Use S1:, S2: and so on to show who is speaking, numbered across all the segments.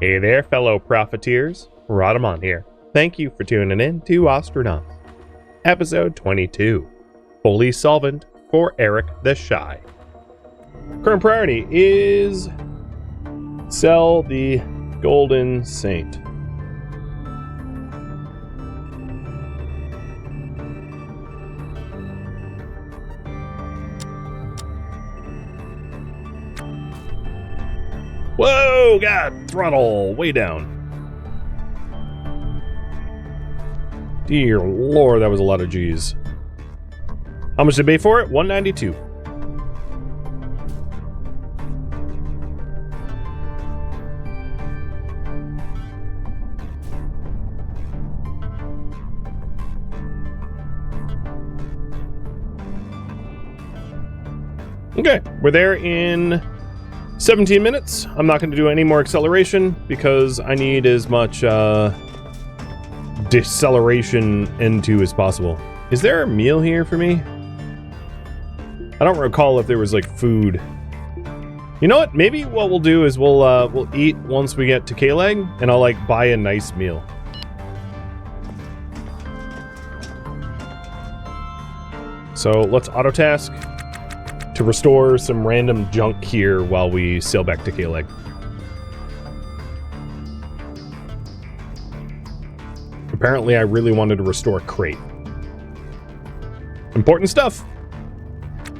S1: Hey there, fellow profiteers. Rhadamant here. Thank you for tuning in to Ostranauts. Episode 22. Fully Solvent for Eric the Shy. Current priority is sell the Golden Saint. Whoa, God, throttle way down. Dear Lord, that was a lot of G's. How much did they pay for it? $192. Okay, we're there in 17 minutes. I'm not going to do any more acceleration because I need as much deceleration into as possible. Is there a meal here for me? I don't recall if there was like food. You know what? Maybe what we'll do is we'll eat once we get to K-Leg, and I'll like buy a nice meal. So let's auto task to restore some random junk here while we sail back to K-Leg. Apparently, I really wanted to restore a crate. Important stuff.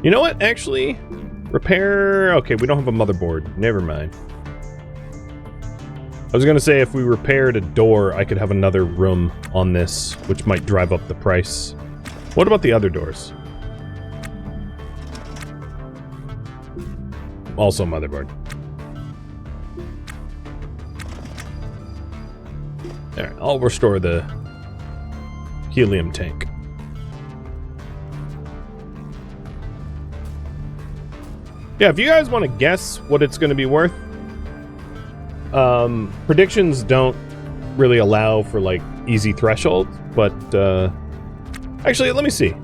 S1: You know what? Actually, repair... Okay, we don't have a motherboard. Never mind. I was going to say if we repaired a door, I could have another room on this, which might drive up the price. What about the other doors? Also motherboard. Alright, I'll restore the helium tank. Yeah, if you guys want to guess what it's going to be worth, predictions don't really allow for like easy thresholds, but actually, let me see.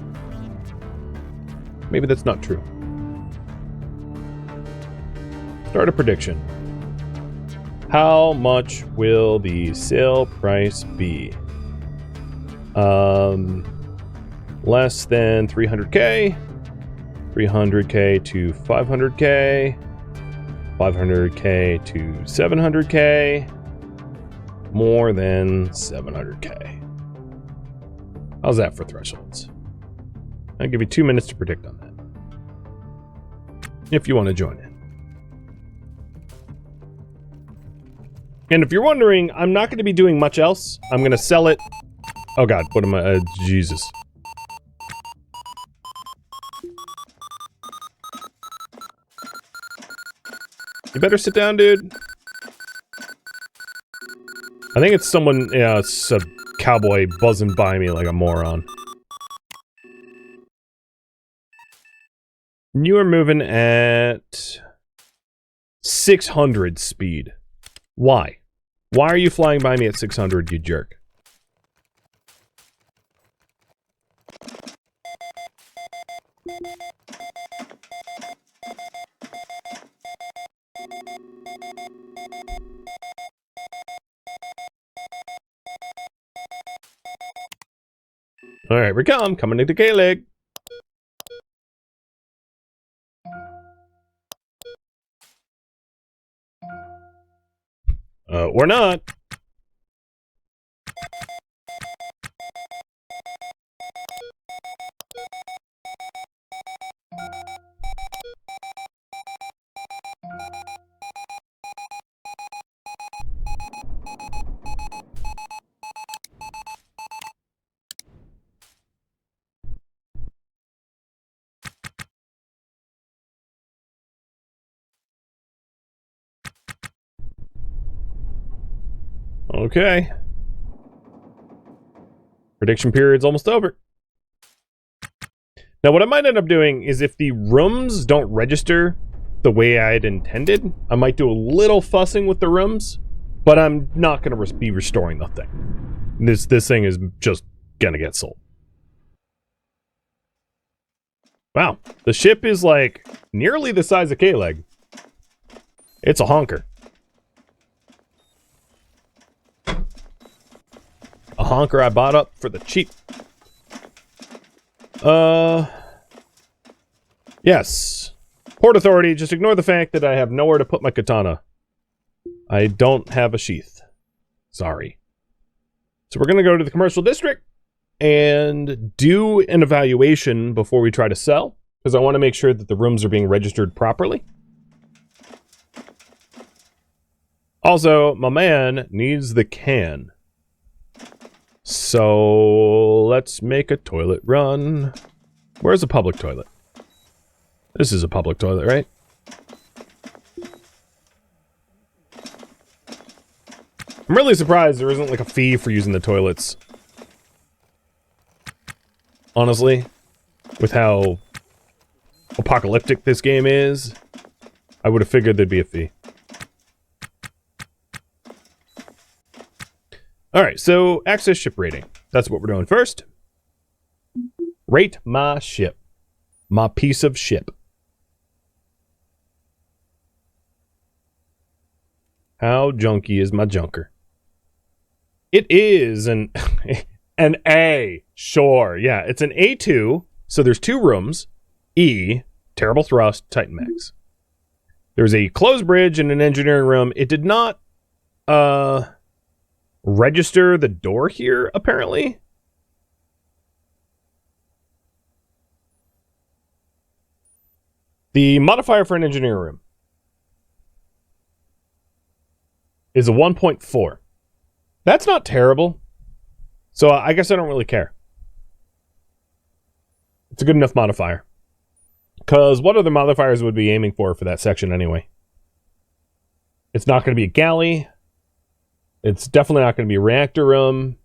S1: Maybe that's not true. Start a prediction. How much will the sale price be? Less than 300k, 300k to 500k, 500k to 700k, more than 700k. How's that for thresholds? I'll give you 2 minutes to predict on that, if you want to join in. And if you're wondering, I'm not going to be doing much else. I'm going to sell it. Oh God, what am I? Jesus. You better sit down, dude. I think it's someone, yeah, it's a cowboy buzzing by me like a moron. You are moving at 600 speed. Why? Why are you flying by me at 600, you jerk? Alright, we come. Coming into K-Leg. Or not. Okay. Prediction period's almost over. Now, what I might end up doing is if the rooms don't register the way I'd intended, I might do a little fussing with the rooms, but I'm not going to be restoring the thing. This thing is just going to get sold. Wow. The ship is like nearly the size of K-Leg. It's a honker. honker I bought up for the cheap. Yes. Port Authority, just ignore the fact that I have nowhere to put my katana. I don't have a sheath. Sorry. So we're going to go to the commercial district and do an evaluation before we try to sell, because I want to make sure that the rooms are being registered properly. Also, my man needs the can. So let's make a toilet run. Where's a public toilet? This is a public toilet, right? I'm really surprised there isn't like a fee for using the toilets. Honestly, with how apocalyptic this game is, I would have figured there'd be a fee. Alright, so access ship rating. That's what we're doing first. Rate my ship. My piece of ship. How junky is my junker? It is an A. Sure, yeah, it's an A2. So there's 2 rooms. E, terrible thrust, Titan Max. There's a closed bridge and an engineering room. It did not register the door here, apparently. The modifier for an engineering room is a 1.4. That's not terrible. So I guess I don't really care. It's a good enough modifier. Because what other modifiers would be aiming for that section anyway? It's not going to be a galley. It's definitely not going to be a reactor room.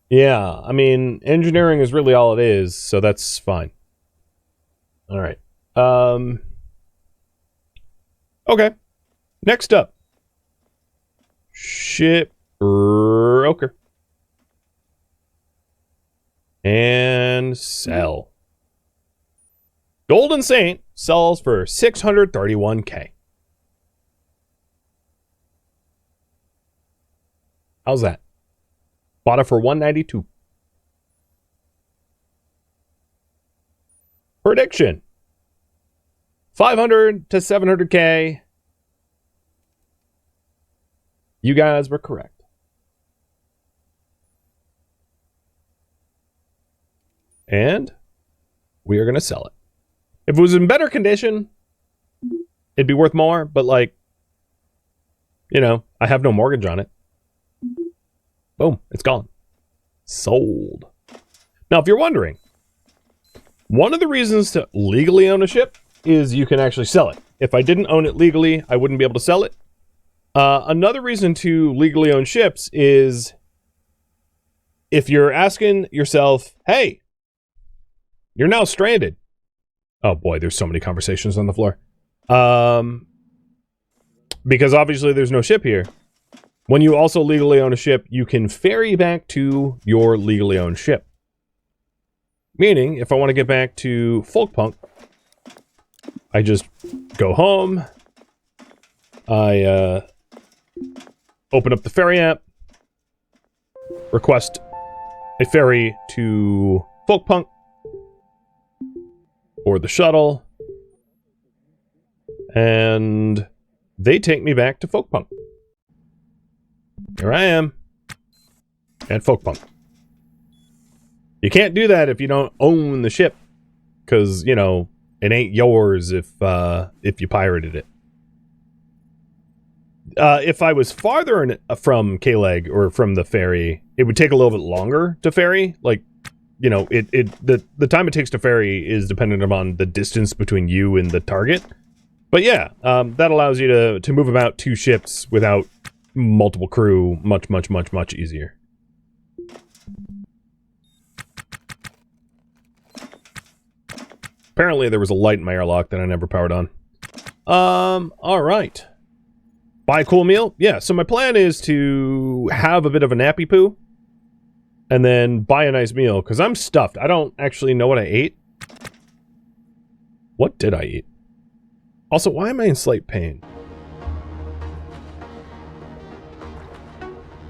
S1: Yeah, I mean, engineering is really all it is, so that's fine. All right. Okay. Next up. Ship broker. And sell. Golden Saint sells for 631k. How's that? Bought it for 192. Prediction. 500 to 700k. You guys were correct. And we are going to sell it. If it was in better condition, it'd be worth more, but like, you know, I have no mortgage on it. Boom, it's gone. Sold. Now, if you're wondering, one of the reasons to legally own a ship is you can actually sell it. If I didn't own it legally, I wouldn't be able to sell it. Another reason to legally own ships is if you're asking yourself, hey, you're now stranded. Oh boy, there's so many conversations on the floor. Because obviously there's no ship here. When you also legally own a ship, you can ferry back to your legally owned ship. Meaning, if I want to get back to Folkpunk, I just go home. I open up the ferry app, request a ferry to Folkpunk or the shuttle, and they take me back to Folkpunk. Here I am at Folkpunk. You can't do that if you don't own the ship, because, you know, it ain't yours if you pirated it. If I was farther from K-Leg or from the ferry, it would take a little bit longer to ferry. Like, you know, the time it takes to ferry is dependent upon the distance between you and the target. But yeah, that allows you to move about 2 ships without multiple crew much easier. Apparently there was a light in my airlock that I never powered on. Alright. Buy a cool meal? Yeah, so my plan is to have a bit of a nappy poo and then buy a nice meal, because I'm stuffed. I don't actually know what I ate. What did I eat? Also, why am I in slight pain?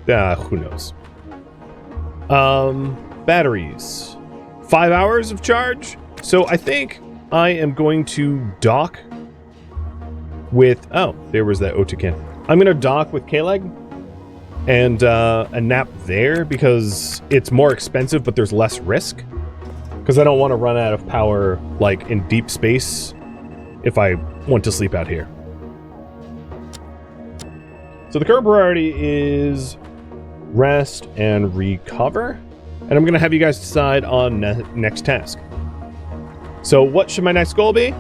S1: Who knows? Batteries. 5 hours of charge. So I think I am going to dock with... Oh, there was that O2 can. I'm going to dock with K-Leg and a nap there because it's more expensive, but there's less risk. Because I don't want to run out of power, like, in deep space if I want to sleep out here. So the current priority is rest and recover. And I'm going to have you guys decide on next task. So what should my next goal be?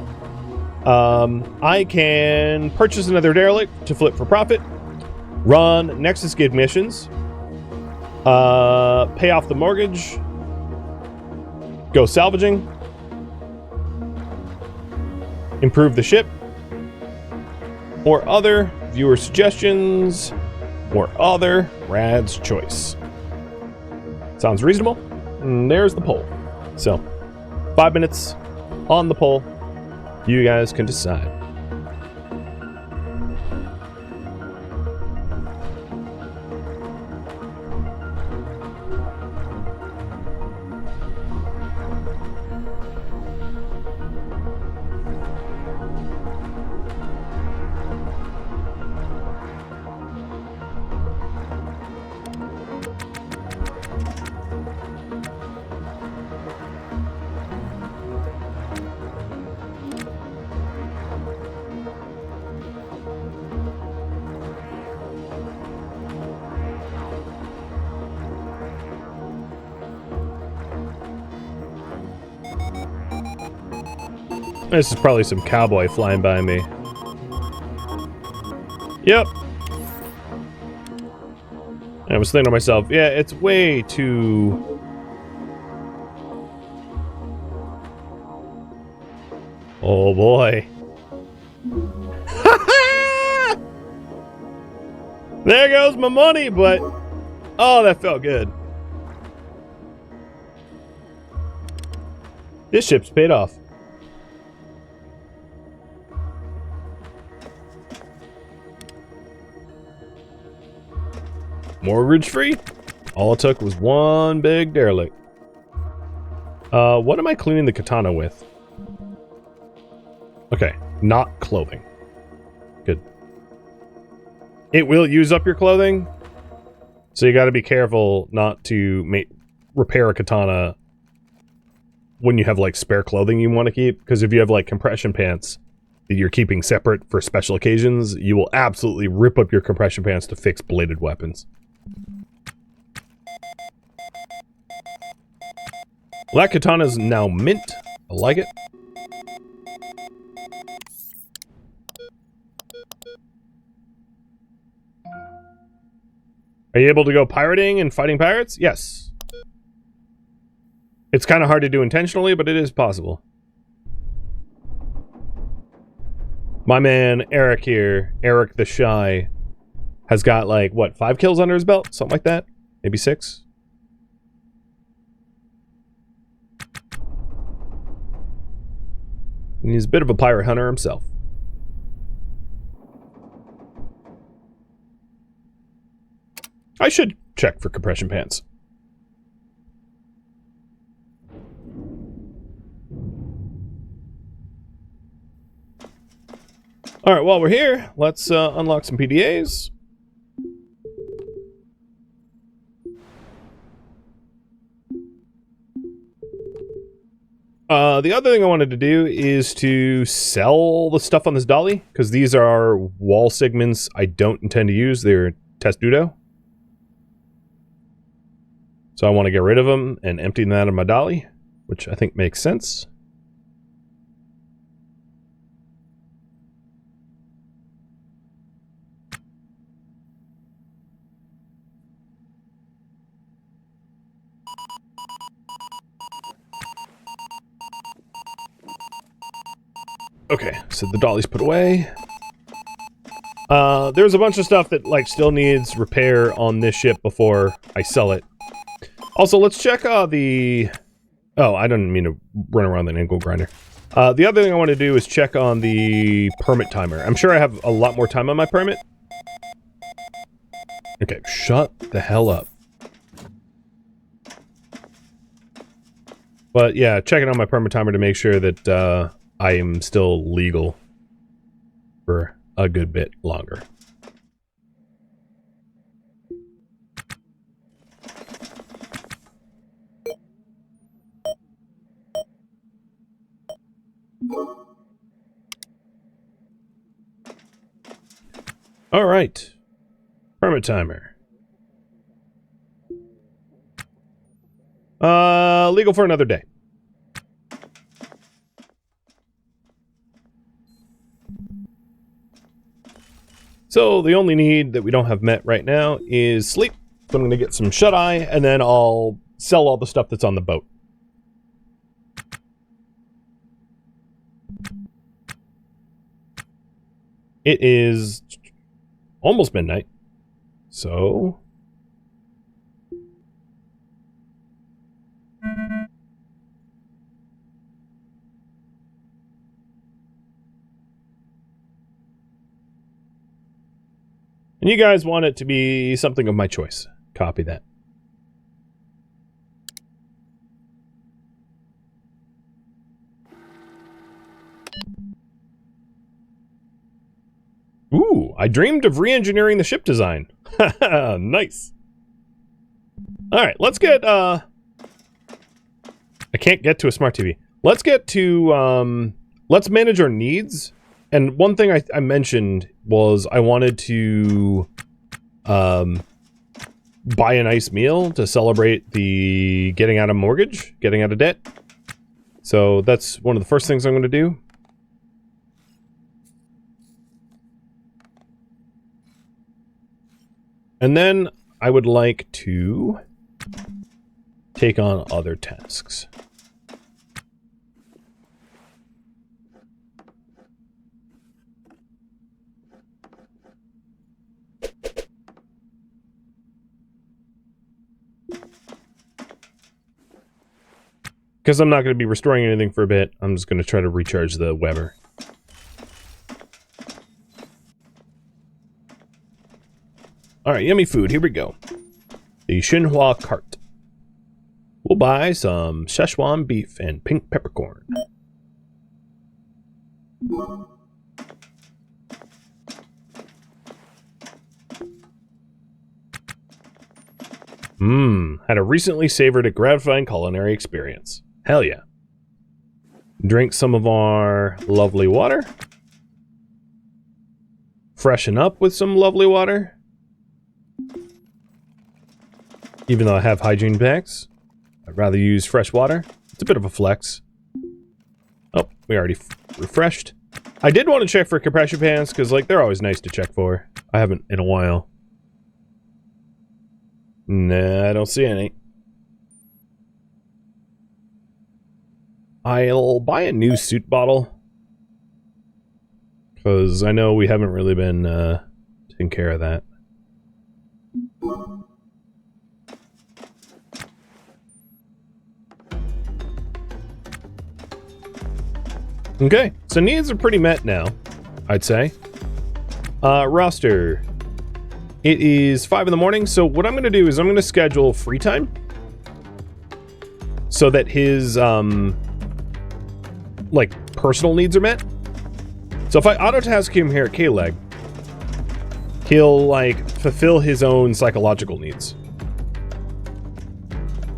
S1: I can purchase another Derelict to flip for profit, run Nexus Gig missions, pay off the mortgage, go salvaging, improve the ship, or other viewer suggestions, or other Rad's choice. Sounds reasonable? And there's the poll. So, 5 minutes on the poll. You guys can decide. This is probably some cowboy flying by me. Yep. I was thinking to myself, yeah, it's way too... Oh boy. There goes my money, but... Oh, that felt good. This ship's paid off. Mortgage free. All it took was one big derelict. What am I cleaning the katana with? Okay, not clothing. Good. It will use up your clothing, so you got to be careful not to repair a katana when you have like spare clothing you want to keep. Because if you have like compression pants that you're keeping separate for special occasions, you will absolutely rip up your compression pants to fix bladed weapons. Well, that katana's now mint. I like it. Are you able to go pirating and fighting pirates? Yes. It's kind of hard to do intentionally, but it is possible. My man, Eric here, Eric the Shy, has got like, what, 5 kills under his belt? Something like that? Maybe 6? And he's a bit of a pirate hunter himself. I should check for compression pants. Alright, while we're here, let's unlock some PDAs. The other thing I wanted to do is to sell the stuff on this dolly, because these are wall segments I don't intend to use. They're testudo. So I want to get rid of them and empty them out of my dolly, which I think makes sense. Okay, so the dolly's put away. There's a bunch of stuff that like still needs repair on this ship before I sell it. Also, let's check the... Oh, I didn't mean to run around the angle grinder. The other thing I want to do is check on the permit timer. I'm sure I have a lot more time on my permit. Okay, shut the hell up. But yeah, checking on my perma timer to make sure that I am still legal for a good bit longer. All right, perma timer. Legal for another day. So the only need that we don't have met right now is sleep. So I'm going to get some shut-eye, and then I'll sell all the stuff that's on the boat. It is almost midnight, so... And you guys want it to be something of my choice. Copy that. Ooh, I dreamed of re-engineering the ship design. Nice. Alright, let's get, I can't get to a smart TV. Let's get to, let's manage our needs. And one thing I mentioned was I wanted to, buy a nice meal to celebrate the getting out of mortgage, getting out of debt. So that's one of the first things I'm going to do. And then I would like to take on other tasks. Because I'm not going to be restoring anything for a bit, I'm just going to try to recharge the Weber. Alright, yummy food. Here we go. The Xinhua cart. We'll buy some Szechuan beef and pink peppercorn. Had a recently savored a gratifying culinary experience. Hell yeah. Drink some of our lovely water. Freshen up with some lovely water. Even though I have hygiene packs, I'd rather use fresh water. It's a bit of a flex. Oh, we already refreshed. I did want to check for compression pants, because, like, they're always nice to check for. I haven't in a while. Nah, I don't see any. I'll buy a new suit bottle. Because I know we haven't really been taking care of that. Okay, so needs are pretty met now, I'd say. Roster. It is 5 in the morning, so what I'm going to do is I'm going to schedule free time. So that his, like, personal needs are met. So if I auto-task him here at K-Leg, he'll, like, fulfill his own psychological needs.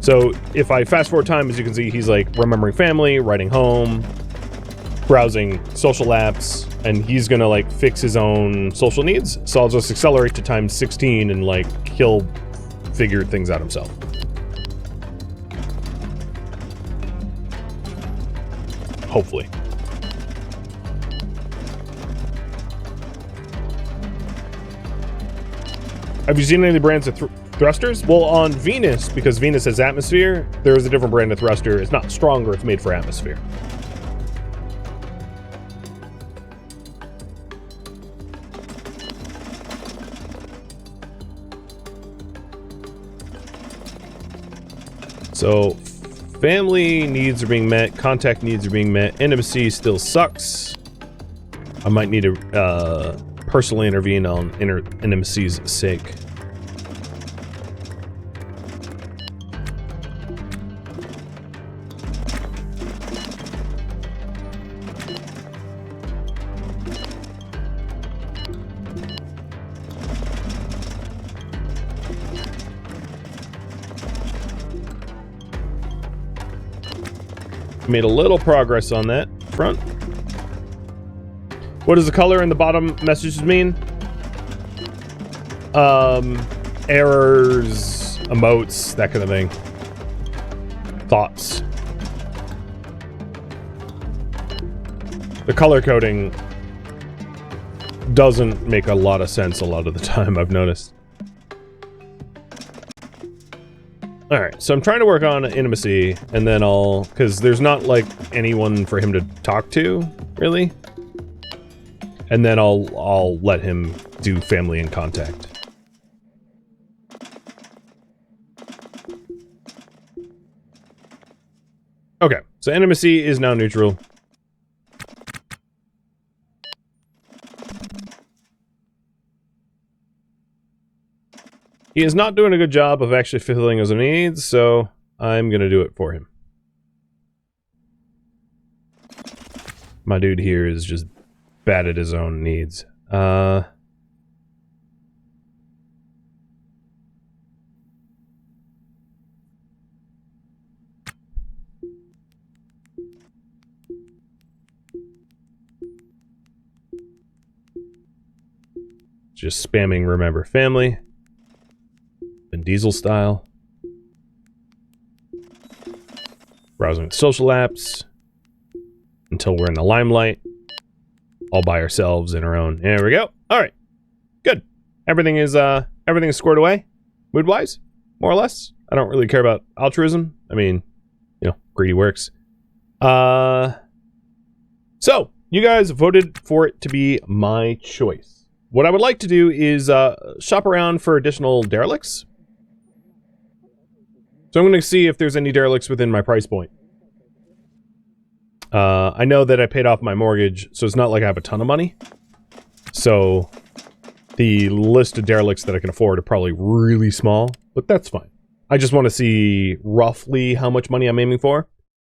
S1: So if I fast-forward time, as you can see, he's, like, remembering family, writing home, browsing social apps, and he's gonna like fix his own social needs. So I'll just accelerate to times 16 and like he'll figure things out himself. Hopefully. Have you seen any brands of thrusters? Well, on Venus, because Venus has atmosphere, there is a different brand of thruster. It's not stronger, it's made for atmosphere. So, family needs are being met, contact needs are being met, intimacy still sucks. I might need to personally intervene on intimacy's sake. Made a little progress on that front. What does the color in the bottom messages mean? Errors, emotes, that kind of thing. Thoughts. The color coding doesn't make a lot of sense a lot of the time, I've noticed. Alright, so I'm trying to work on intimacy, and then because there's not, like, anyone for him to talk to, really. And then I'll let him do family and contact. Okay, so intimacy is now neutral. He is not doing a good job of actually fulfilling his needs, so I'm gonna do it for him. My dude here is just bad at his own needs. Just spamming remember family. Vin Diesel style. Browsing social apps. Until we're in the limelight. All by ourselves in our own. There we go. Alright. Good. Everything is squared away. Mood-wise. More or less. I don't really care about altruism. I mean, you know, greedy works. So, you guys voted for it to be my choice. What I would like to do is shop around for additional derelicts. So I'm going to see if there's any derelicts within my price point. I know that I paid off my mortgage, so it's not like I have a ton of money. So the list of derelicts that I can afford are probably really small, but that's fine. I just want to see roughly how much money I'm aiming for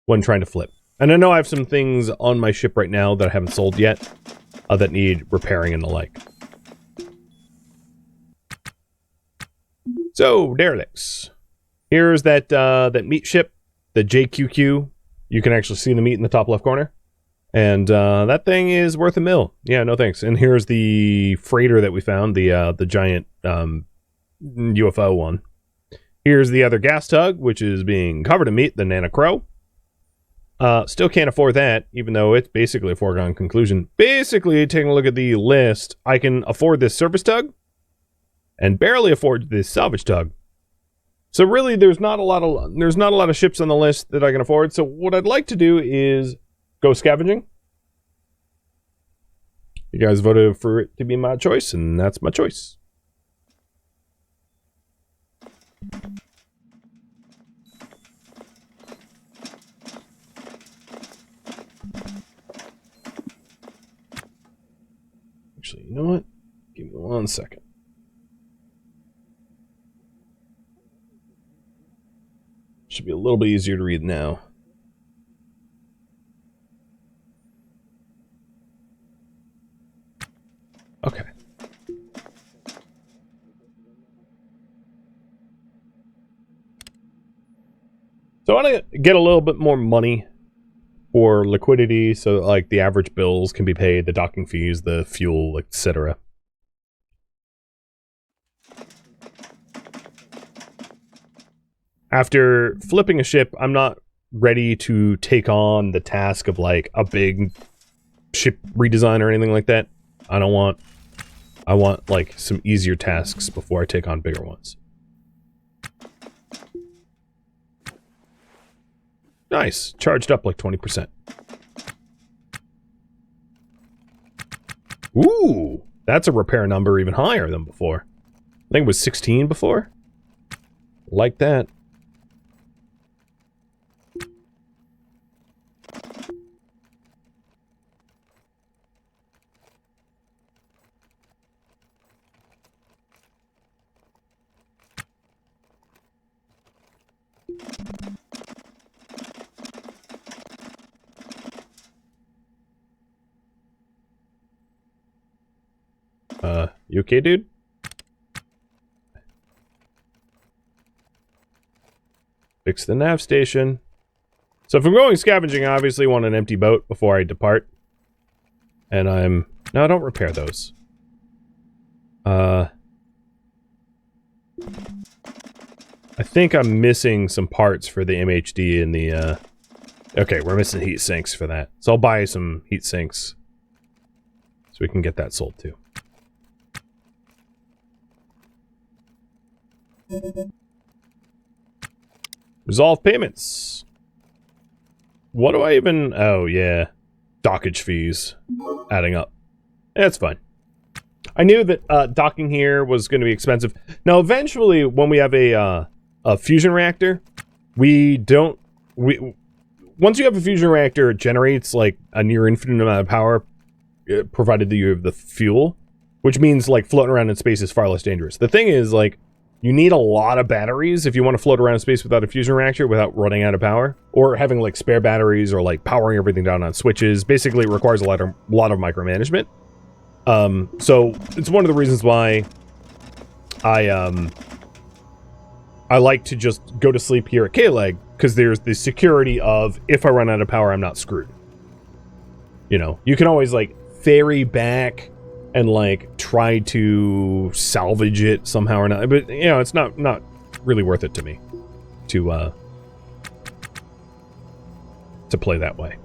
S1: when trying to flip. And I know I have some things on my ship right now that I haven't sold yet that need repairing and the like. So, derelicts. Here's that that meat ship, the JQQ. You can actually see the meat in the top left corner. And that thing is worth $1 million. Yeah, no thanks. And here's the freighter that we found, the giant UFO one. Here's the other gas tug, which is being covered in meat, the Nana Crow. Still can't afford that, even though it's basically a foregone conclusion. Basically, taking a look at the list, I can afford this service tug and barely afford this salvage tug. So really, there's not a lot of ships on the list that I can afford. So what I'd like to do is go scavenging. You guys voted for it to be my choice, and that's my choice. Actually, you know what? Give me 1 second. Should be a little bit easier to read now. Okay. So I want to get a little bit more money for liquidity, so like the average bills can be paid, the docking fees, the fuel, etc. After flipping a ship, I'm not ready to take on the task of like a big ship redesign or anything like that. I want like some easier tasks before I take on bigger ones. Nice. Charged up like 20%. Ooh, that's a repair number even higher than before. I think it was 16 before. Like that. You okay, dude? Fix the nav station. So if I'm going scavenging, I obviously want an empty boat before I depart. And no, don't repair those. I think I'm missing some parts for the MHD and the, okay, we're missing heat sinks for that. So I'll buy some heat sinks. So we can get that sold too. Resolve payments. What do I even... Oh, yeah. Dockage fees. Adding up. That's fine. I knew that docking here was going to be expensive. Now, eventually, when we have a fusion reactor, once you have a fusion reactor, it generates, like, a near infinite amount of power, provided that you have the fuel, which means, like, floating around in space is far less dangerous. The thing is, like, you need a lot of batteries if you want to float around in space without a fusion reactor, without running out of power, or having, like, spare batteries, or, like, powering everything down on switches. Basically, it requires a lot of micromanagement. So it's one of the reasons why I like to just go to sleep here at K-Leg, because there's the security of, if I run out of power, I'm not screwed. You know, you can always, like, ferry back and, like, try to salvage it somehow or not. But, you know, it's not really worth it to me to play that way.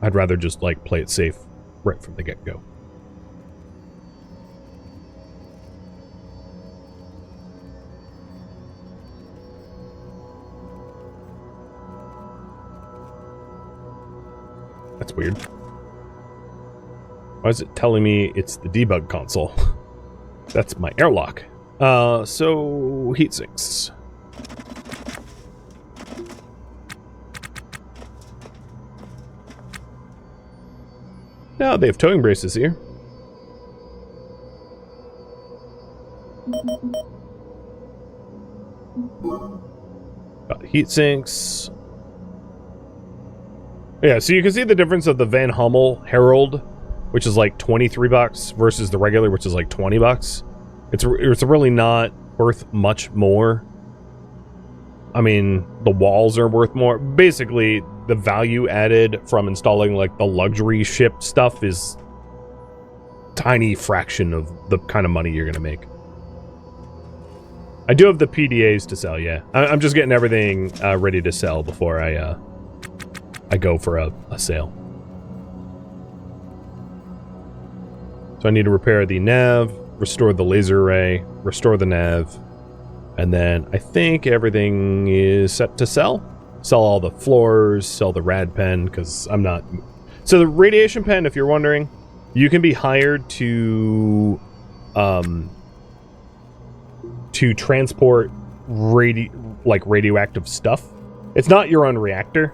S1: I'd rather just, like, play it safe right from the get-go. That's weird. Why is it telling me it's the debug console? That's my airlock. So heat sinks. Now they have towing braces here. Got heat sinks. Yeah, so you can see the difference of the Van Hummel Herald, which is like 23 bucks, versus the regular, which is like 20 bucks. It's really not worth much more. I mean, the walls are worth more. Basically, the value added from installing like the luxury ship stuff is tiny fraction of the kind of money you're gonna make. I do have the PDAs to sell, yeah. I'm just getting everything ready to sell before I go for a sale. So I need to repair the nav, restore the laser array, restore the nav, and then I think everything is set to sell. Sell all the floors, sell the rad pen, because I'm not... So the radiation pen, if you're wondering, you can be hired to transport radioactive stuff. It's not your own reactor.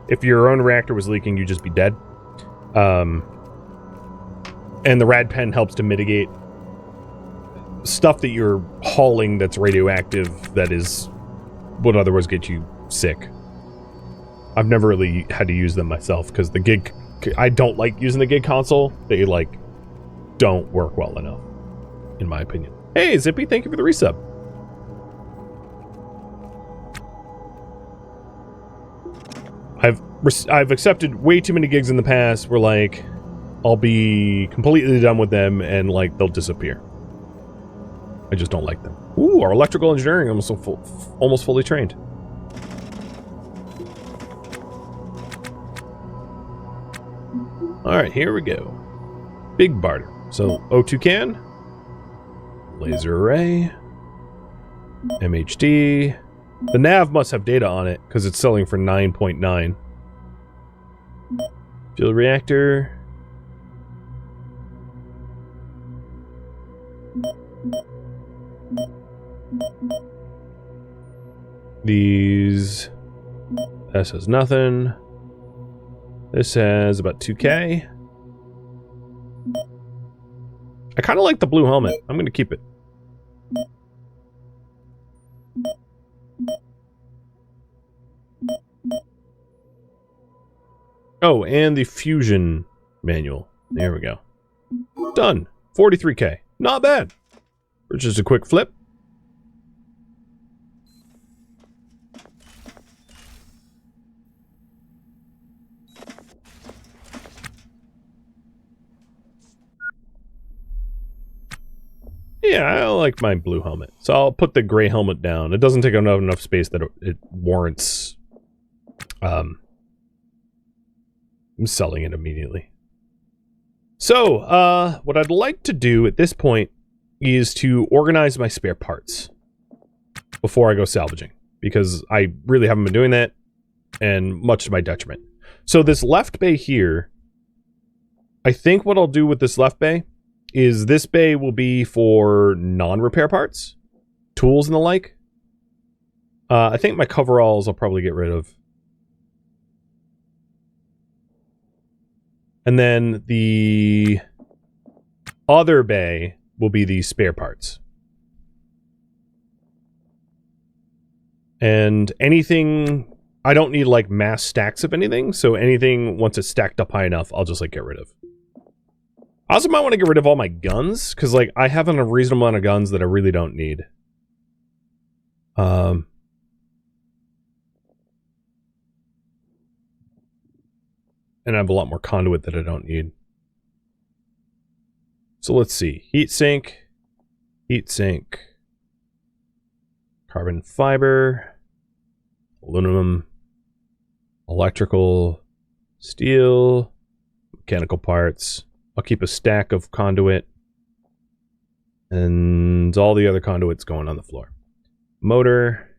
S1: If your own reactor was leaking, you'd just be dead. And the rad pen helps to mitigate stuff that you're hauling that's radioactive, that is would otherwise get you sick. I've never really had to use them myself, because the gig... I don't like using the gig console. They, like, don't work well enough, in my opinion. Hey, Zippy, thank you for the resub. I've accepted way too many gigs in the past where, like, I'll be completely done with them and, like, they'll disappear. I just don't like them. Ooh, our electrical engineering almost fully trained. Alright, here we go. Big barter. So, O2 can. Laser array. MHD. The nav must have data on it, because it's selling for 9.9. Fuel reactor. These... This has nothing. This has about 2K. I kind of like the blue helmet. I'm going to keep it. Oh, and the fusion manual. There we go. Done. 43K. Not bad. For just a quick flip. Yeah, I like my blue helmet. So I'll put the gray helmet down. It doesn't take enough space that it warrants I'm selling it immediately. So, what I'd like to do at this point is to organize my spare parts before I go salvaging, because I really haven't been doing that, and much to my detriment. So this left bay here, I think what I'll do with this left bay is this bay will be for non-repair parts, tools and the like. I think my coveralls I'll probably get rid of. And then the other bay will be the spare parts. And anything, I don't need like mass stacks of anything, so anything once it's stacked up high enough, I'll just like get rid of. I also might want to get rid of all my guns, because like I have a reasonable amount of guns that I really don't need. And I have a lot more conduit that I don't need. So let's see. Heat sink, carbon fiber, aluminum, electrical, steel, mechanical parts. I'll keep a stack of conduit. And all the other conduits going on the floor. Motor.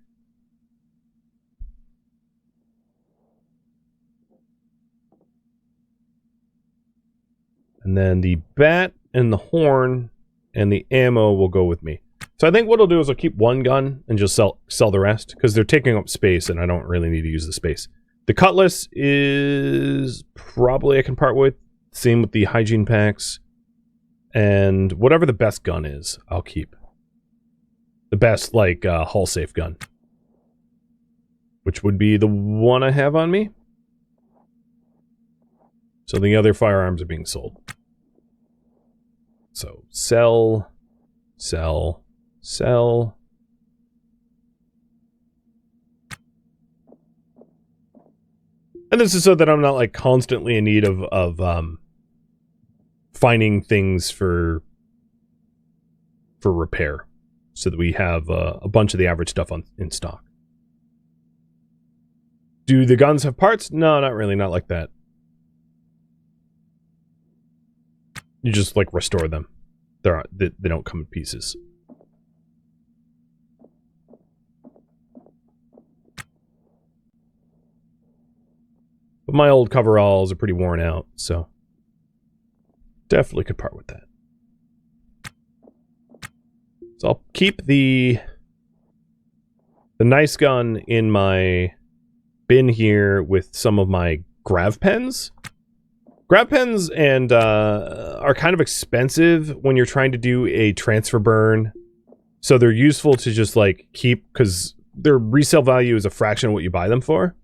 S1: And then the bat and the horn and the ammo will go with me. So I think what I'll do is I'll keep one gun and just sell the rest, because they're taking up space and I don't really need to use the space. The cutlass is probably I can part with. Same with the hygiene packs. And whatever the best gun is, I'll keep. The best, like, hull safe gun. Which would be the one I have on me. So the other firearms are being sold. So, sell, sell, sell. And this is so that I'm not, like, constantly in need of finding things for repair. So that we have a bunch of the average stuff in stock. Do the guns have parts? No, not really, not like that. You just, like, restore them. They don't come in pieces. But my old coveralls are pretty worn out, so definitely could part with that. So I'll keep the nice gun in my bin here with some of my grav pens. Grav pens and are kind of expensive when you're trying to do a transfer burn. So they're useful to just like keep, because their resale value is a fraction of what you buy them for.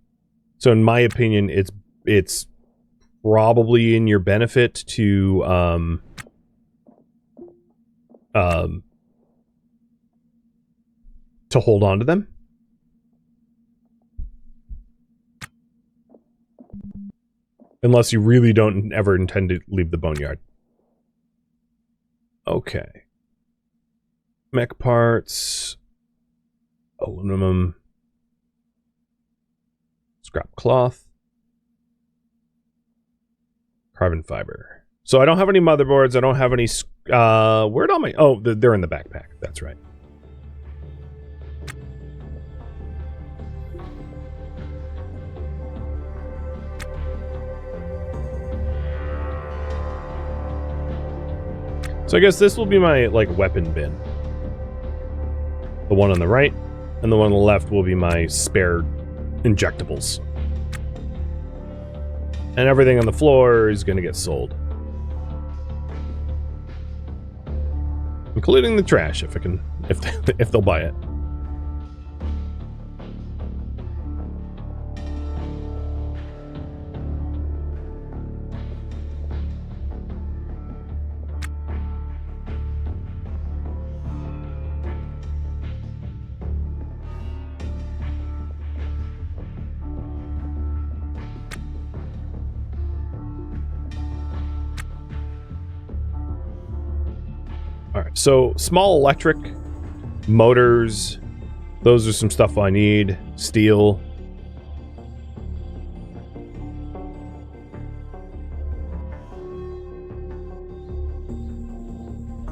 S1: So in my opinion, it's probably in your benefit to hold on to them. Unless you really don't ever intend to leave the boneyard. Okay. Mech parts. Aluminum. Scrap cloth. Carbon fiber. So I don't have any motherboards. I don't have any... where'd all my... Oh, they're in the backpack. That's right. So I guess this will be my, like, weapon bin. The one on the right, and the one on the left will be my spare injectables. And everything on the floor is going to get sold. Including the trash, if they'll buy it. Alright. Alright, so small electric motors. Those are some stuff I need. Steel.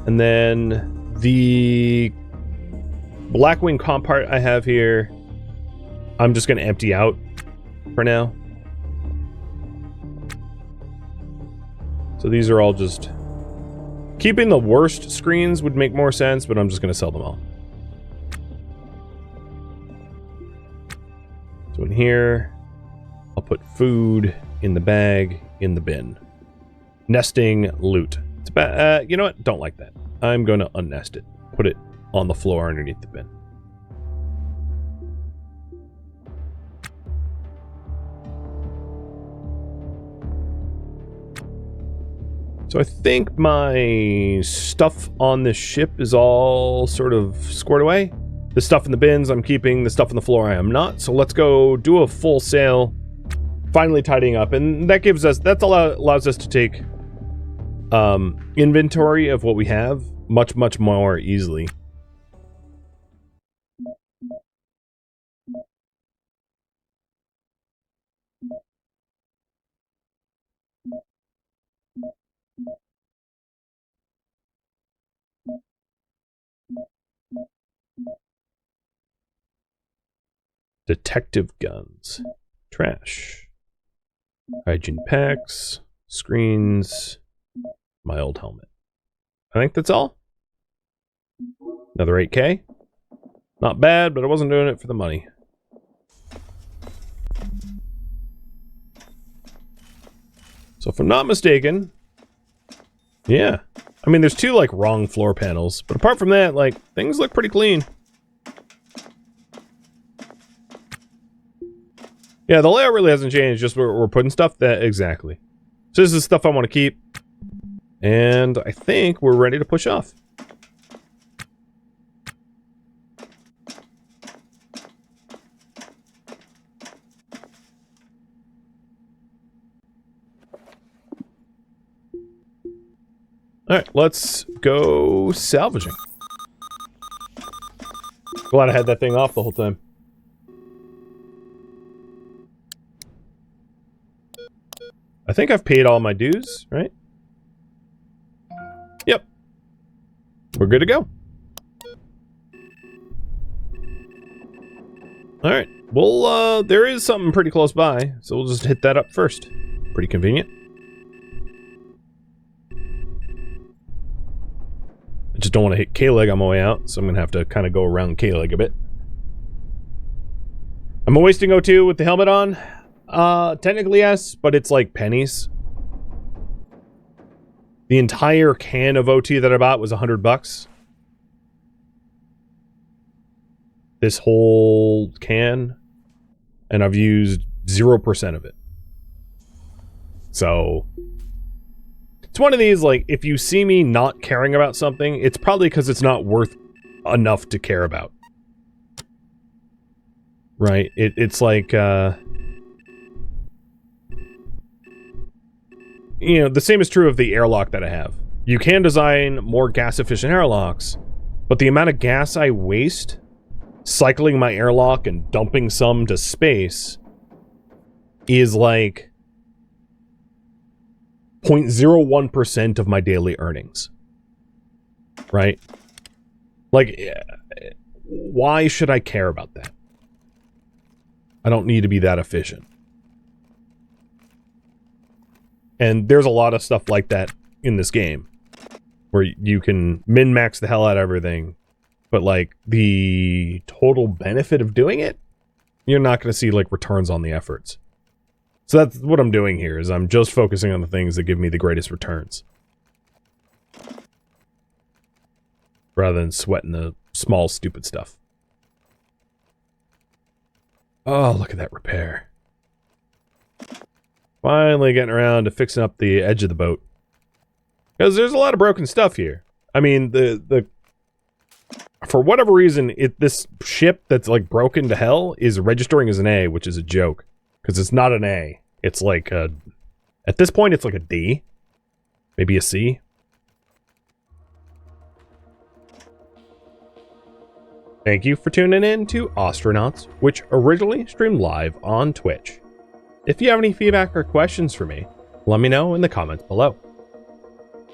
S1: And then the Blackwing comp part I have here, I'm just going to empty out for now. So these are all just... Keeping the worst screens would make more sense, but I'm just going to sell them all. So in here, I'll put food in the bag, in the bin. Nesting loot. It's about, you know what? Don't like that. I'm going to unnest it. Put it on the floor underneath the bin. So I think my stuff on this ship is all sort of squared away. The stuff in the bins I'm keeping, the stuff on the floor I am not. So let's go do a full sale, finally tidying up. And that gives us, allows us to take inventory of what we have much, much more easily. Detective guns. Trash. Hygiene packs. Screens. My old helmet. I think that's all. Another 8K. Not bad, but I wasn't doing it for the money. So if I'm not mistaken... Yeah. I mean, there's two, like, wrong floor panels. But apart from that, like, things look pretty clean. Yeah, the layout really hasn't changed, just we're putting stuff that... Exactly. So this is stuff I want to keep. And I think we're ready to push off. Alright, let's go salvaging. Glad I had that thing off the whole time. I think I've paid all my dues, right? Yep. We're good to go. Alright. Well, there is something pretty close by, so we'll just hit that up first. Pretty convenient. I just don't want to hit K-Leg on my way out, so I'm going to have to kind of go around K-Leg a bit. Am I wasting O2 with the helmet on? Technically yes, but it's like pennies. The entire can of OT that I bought was $100. This whole can, and I've used 0% of it. So, it's one of these, like, if you see me not caring about something, it's probably because it's not worth enough to care about. Right? It's like, you know, the same is true of the airlock that I have. You can design more gas-efficient airlocks, but the amount of gas I waste cycling my airlock and dumping some to space is like 0.01% of my daily earnings. Right? Like, why should I care about that? I don't need to be that efficient. And there's a lot of stuff like that in this game, where you can min-max the hell out of everything, but like the total benefit of doing it, you're not going to see like returns on the efforts. So that's what I'm doing here, is I'm just focusing on the things that give me the greatest returns, rather than sweating the small stupid stuff. Oh, look at that repair. Finally getting around to fixing up the edge of the boat. Because there's a lot of broken stuff here. I mean, for whatever reason, this ship that's like broken to hell is registering as an A, which is a joke. Because it's not an A. It's like a... At this point, it's like a D. Maybe a C. Thank you for tuning in to Ostranauts, which originally streamed live on Twitch. If you have any feedback or questions for me, let me know in the comments below.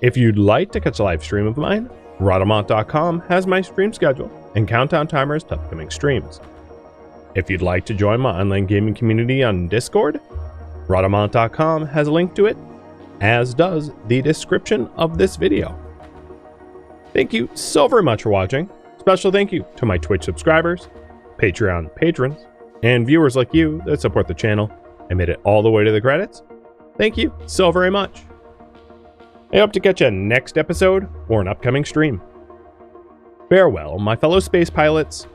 S1: If you'd like to catch a live stream of mine, Rhadamant.com has my stream schedule and countdown timers to upcoming streams. If you'd like to join my online gaming community on Discord, Rhadamant.com has a link to it, as does the description of this video. Thank you so very much for watching. Special thank you to my Twitch subscribers, Patreon patrons, and viewers like you that support the channel and made it all the way to the credits. Thank you so very much. I hope to catch you next episode or an upcoming stream. Farewell, my fellow space pilots,